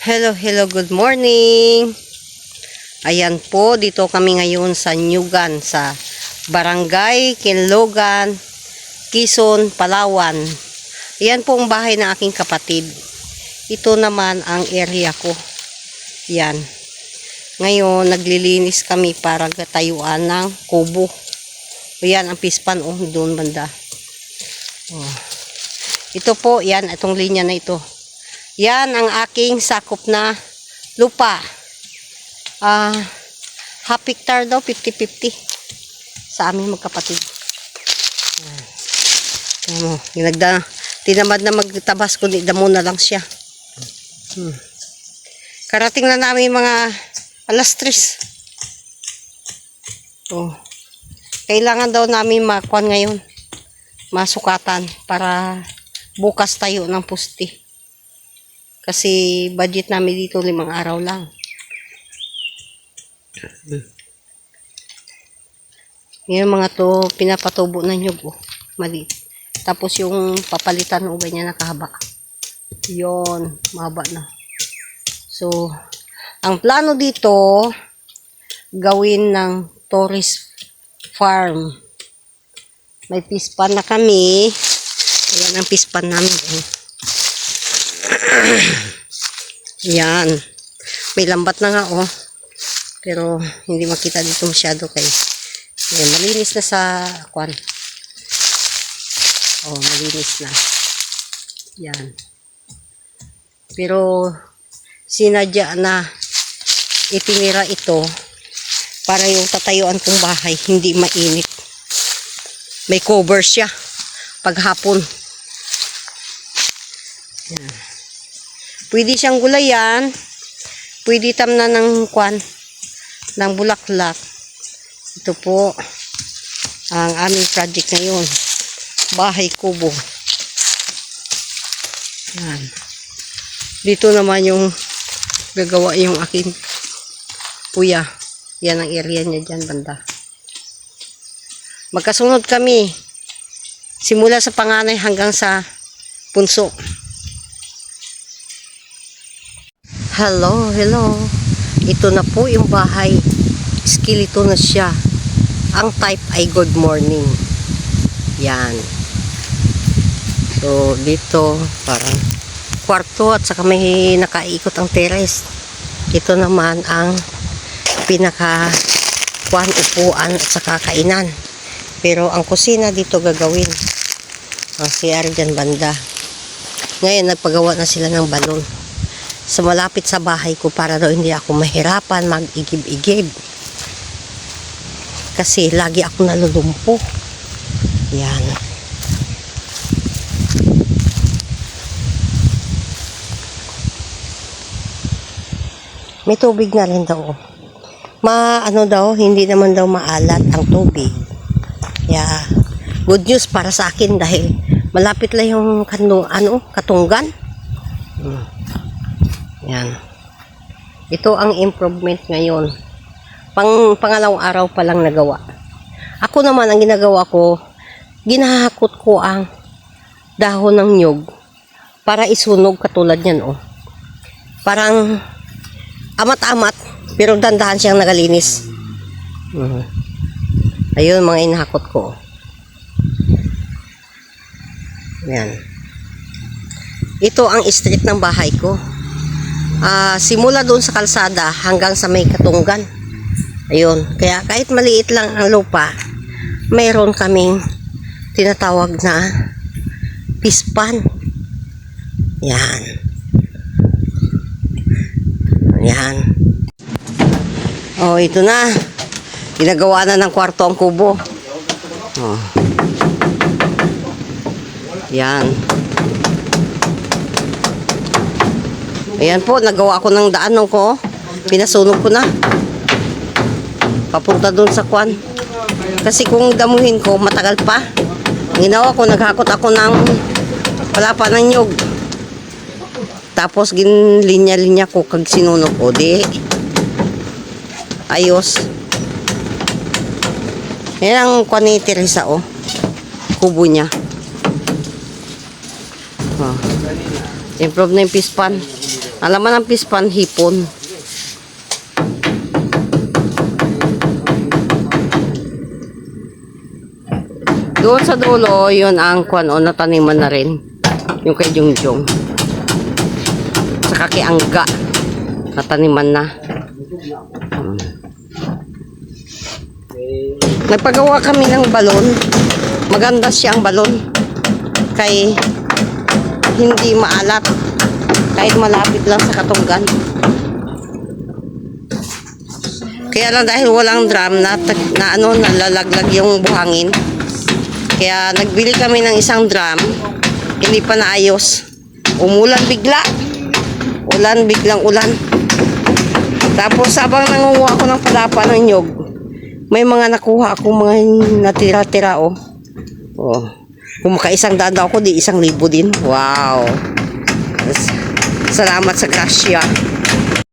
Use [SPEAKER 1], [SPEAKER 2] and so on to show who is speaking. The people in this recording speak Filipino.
[SPEAKER 1] Hello, good morning. Ayan po, dito kami ngayon sa Nyugan, sa Barangay Kinlogan, Quezon, Palawan. Ayan po ang bahay ng aking kapatid. Ito naman ang area ko. Yan. Ngayon, naglilinis kami para tayuan ng kubo. Ayan, ang pispan, doon banda. Ito po, yan, itong linya na ito. Yan ang aking sakop na lupa. Half hectare daw, 50-50 sa aming magkapatid. Tinamad na magtabas, kundi damo na lang siya. Karating na namin mga alas 3. Kailangan daw namin makuan ngayon, masukatan para bukas tayo ng pusti. Kasi budget namin dito 5 araw lang. Yung mga to, pinapatubo na nyug. Maliit. Tapos yung papalitan ng ubay niya nakahaba. Yun, mahaba na. So, ang plano dito, gawin ng tourist farm. May pispan na kami. Ayan ang pispan namin. Yan. May lambat na nga pero hindi makita dito masyado kay malinis na sa kwan. Malinis na. Yan. Pero sinadya na itinira ito para yung tatayuan kong bahay hindi mainit. May cover siya paghapon. Yan. Pwede siyang gulayan. Pwede tamna ng kwan, ng bulaklak. Ito po ang aming project ngayon. Bahay kubo. Yan. Dito naman yung gagawa yung aking kuya. Yan ang area niya dyan banda. Magkasunod kami. Simula sa panganay hanggang sa punso. Hello. Ito na po yung bahay. Skeleto na siya. Ang type ay good morning. Yan. So, dito parang kwarto at saka may nakaikot ang terrace. Ito naman ang pinaka upuan at saka kainan. Pero ang kusina dito gagawin. Ang CR dyan banda. Ngayon, nagpagawa na sila ng balon. So, malapit sa bahay ko para daw hindi ako mahirapan mag-igib-igib. Kasi lagi ako nalulumpo. Yan. May tubig na rin daw. Hindi naman daw maalat ang tubig. Yeah. Good news para sa akin dahil malapit lang yung Katunggan. Yan. Ito ang improvement ngayon. Pangalawang araw pa lang nagawa. Ako naman, ang ginagawa ko, ginahakot ko ang dahon ng nyug para isunog katulad yan, Parang amat-amat, pero dandahan siyang nagalinis. Ayun, mga inahakot ko. Yan. Ito ang street ng bahay ko. Simula doon sa kalsada hanggang sa may Katunggan. Ayun. Kaya kahit maliit lang ang lupa, mayroon kaming tinatawag na pispan. Yan. Yan. Ito na. Ginagawa na ng kwarto ang kubo. Yan. Ayan po, nagawa ko ng daanan ko. Pinasunog ko na. Papunta doon sa kwan. Kasi kung damuhin ko, matagal pa. Ang ginawa ko, naghakot ako ng palapa ng nyug. Tapos, ginlinya-linya ko kag sinunog ko. Di. Ayos. Yan ang kwan ni Teresa, kubo niya. Improve na yung pispan. Alaman ng pispan, hipon. Doon sa dulo, yun ang kwan o nataniman na rin. Yung kay Jungjung. Sa kakiangga. Nataniman na. Nagpagawa kami ng balon. Maganda siyang balon. Kay hindi maalat. Kahit malapit lang sa katunggan. Kaya lang dahil walang drum nalalaglag yung buhangin. Kaya nagbili kami ng isang drum. Hindi pa naayos. Umulan bigla. Biglang ulan. Tapos habang nangunguha ako ng palapa ng nyog, may mga nakuha ako mga natira-tira oh. Oh. Kung maka-100 daw ako, di 1,000 din. Wow. Salamat sa grasya.